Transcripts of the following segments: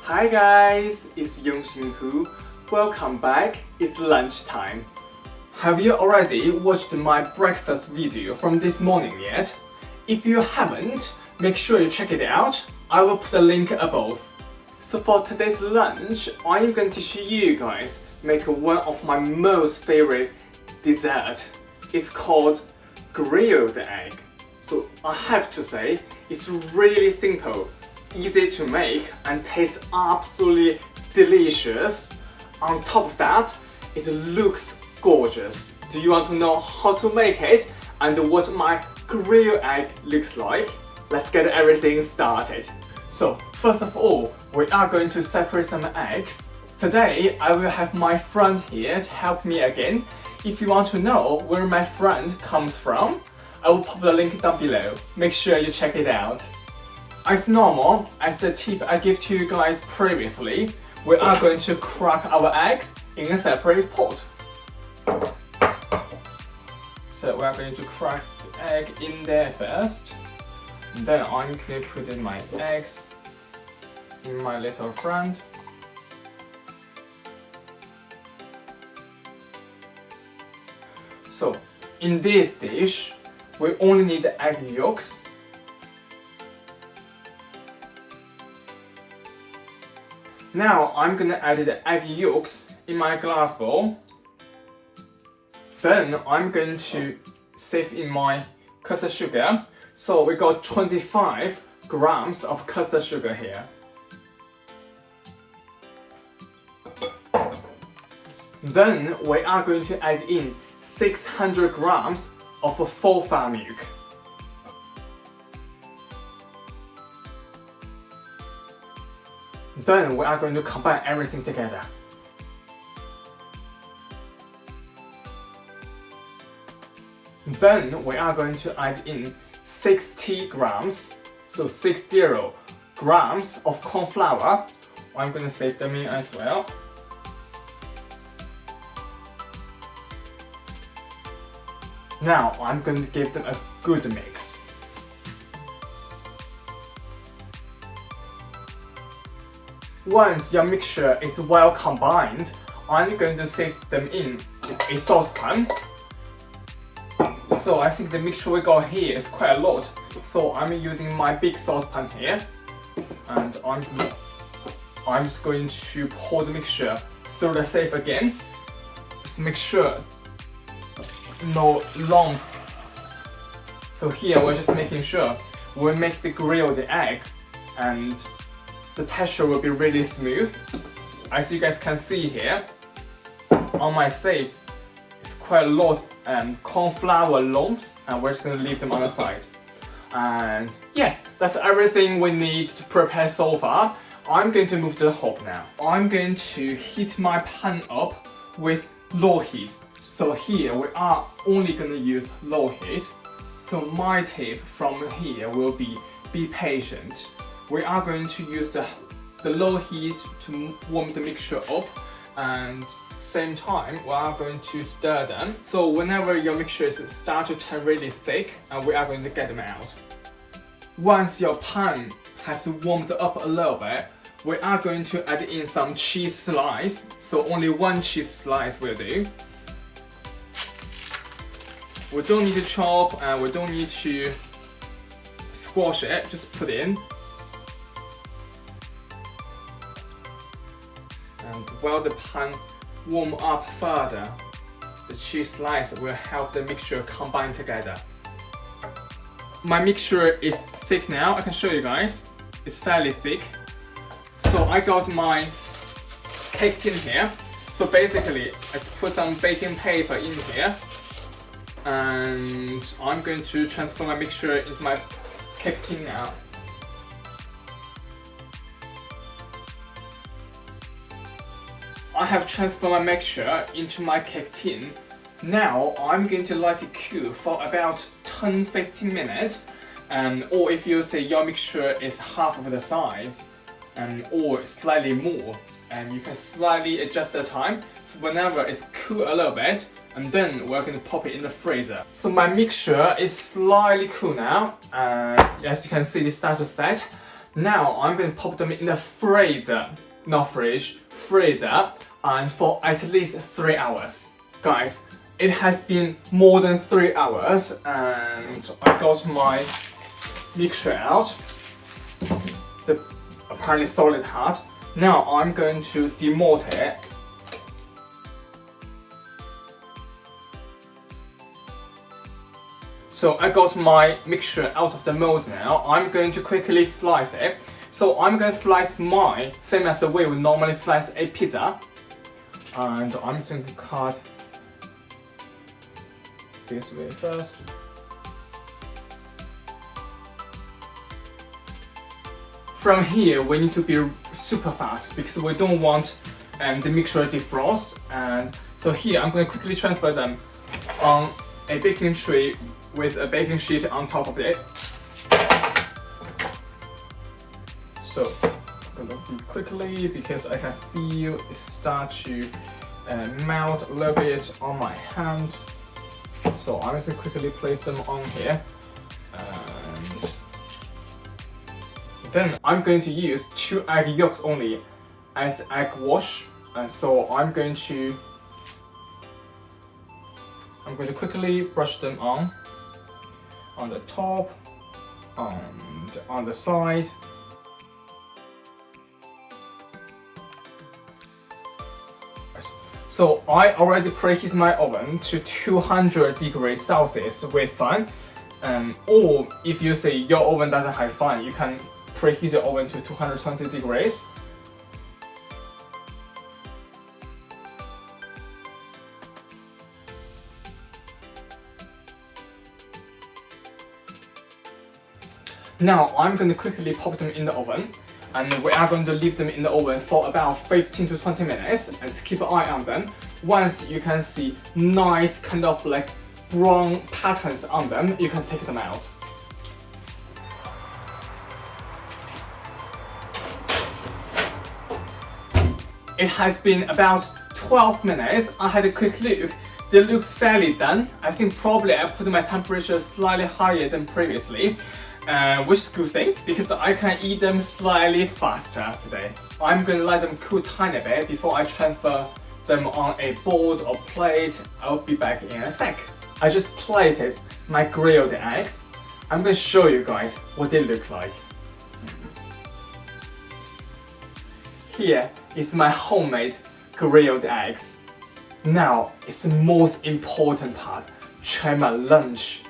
Hi guys, it's Yongxinhu. Welcome back, it's lunchtime. Have you already watched my breakfast video from this morning yet? If you haven't, make sure you check it out. I will put a link above. So for today's lunch, I am going to show you guys make one of my most favorite dessert. It's called grilled egg. So I have to say, it's really simple, easy to make, and tastes absolutely delicious. On top of that, it looks gorgeous. Do you want to know how to make it and what my grilled egg looks like? Let's get everything started. So first of all, we are going to separate some eggs. Today I will have my friend here to help me again. If you want to know where my friend comes from, I will pop the link down below. Make sure you check it out. As normal, as the tip I gave to you guys previously, we are going to crack our eggs in a separate pot. So we are going to crack the egg in there first. And then I'm going to put in my eggs in my little friend. So in this dish, we only need the egg yolks. Now I'm gonna add the egg yolks in my glass bowl. Then I'm going to sieve in my custard sugar. So we got 25 grams of custard sugar here. Then we are going to add in 600 grams of full fat milk. Then we are going to combine everything together. Then we are going to add in 60 grams, so 60 grams of corn flour. I'm going to save them in as well. Now I'm going to give them a good mix. Once your mixture is well combined, I'm going to sieve them in a saucepan. So I think the mixture we got here is quite a lot. So I'm using my big saucepan here, and I'm just going to pour the mixture through the sieve again. Just make sure no lump. So here we're just making sure we make the grilled egg and the texture will be really smooth. As you guys can see here, on my sieve, it's quite a lot corn flour lumps, and we're just gonna leave them on the side. And yeah, that's everything we need to prepare so far. I'm going to move to the hob now. I'm going to heat my pan up with low heat. So here we are only gonna use low heat. So my tip from here will be patient. We are going to use the low heat to warm the mixture up, and same time we are going to stir them. So whenever your mixtures start to turn really thick, we are going to get them out. Once your pan has warmed up a little bit, we are going to add in some cheese slice. So only one cheese slice will do. We don't need to chop and we don't need to squash it, just put it in. And while the pan warm up further, the cheese slice will help the mixture combine together. My mixture is thick now, I can show you guys. It's fairly thick. So I got my cake tin here. So basically, let's put some baking paper in here. And I'm going to transfer my mixture into my cake tin now. I have transferred my mixture into my cake tin. Now I'm going to let it cool for about 10-15 minutes. Or if you say your mixture is half of the size, or slightly more, you can slightly adjust the time. So whenever it's cool a little bit, and then we're going to pop it in the freezer. So my mixture is slightly cool now. As you can see, it starts to set. Now I'm going to pop them in the freezer, not fridge, freezer, and for at least 3 hours. Guys, it has been more than 3 hours and I got my mixture out, the apparently solid hard. Now I'm going to demold it. So I got my mixture out of the mold now. I'm going to quickly slice it. So I'm going to slice mine same as the way we normally slice a pizza. And I'm just going to cut this way first. From here, we need to be super fast because we don't want the mixture to defrost. And so here, I'm going to quickly transfer them on a baking tray with a baking sheet on top of it. So I'm going to do quickly because I can feel it start to melt a little bit on my hand. So I'm just going to quickly place them on here. And then I'm going to use 2 egg yolks only as egg wash. So I'm going to quickly brush them on the top and on the side. So I already preheated my oven to 200 degrees Celsius with fan. Or if you say your oven doesn't have fan, you can preheat your oven to 220 degrees. Now I'm going to quickly pop them in the oven, and we are going to leave them in the oven for about 15 to 20 minutes and keep an eye on them. Once you can see nice kind of like brown patterns on them, you can take them out. It has been about 12 minutes. I had a quick look. They look fairly done. I think probably I put my temperature slightly higher than previously. Which is a good thing because I can eat them slightly faster today. I'm going to let them cool tiny bit before I transfer them on a board or plate. I'll be back in a sec. I just plated my grilled eggs. I'm going to show you guys what they look like. Here is my homemade grilled eggs. Now it's the most important part. Try my lunch.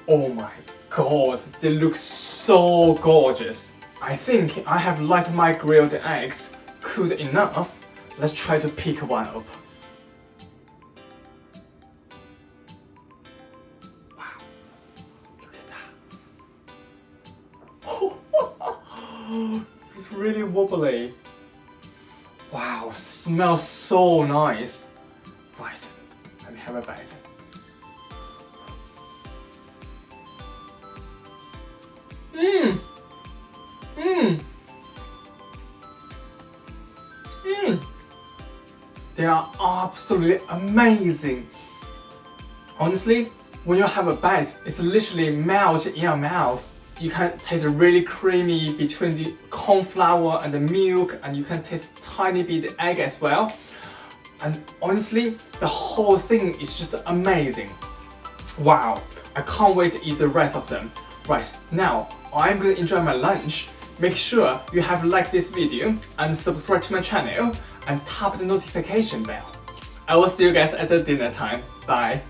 Oh my God, they look so gorgeous. I think I have let my grilled eggs cool enough. Let's try to pick one up. Wow, look at that. It's really wobbly. Wow, smells so nice. Right, let me have a bite. They are absolutely amazing. Honestly, when you have a bite, it's literally melt in your mouth. You can taste really creamy between the corn flour and the milk, and you can taste tiny bit egg as well. And honestly, the whole thing is just amazing. Wow, I can't wait to eat the rest of them. Right, now I'm going to enjoy my lunch. Make sure you have liked this video and subscribe to my channel and tap the notification bell. I will see you guys at the dinner time. Bye.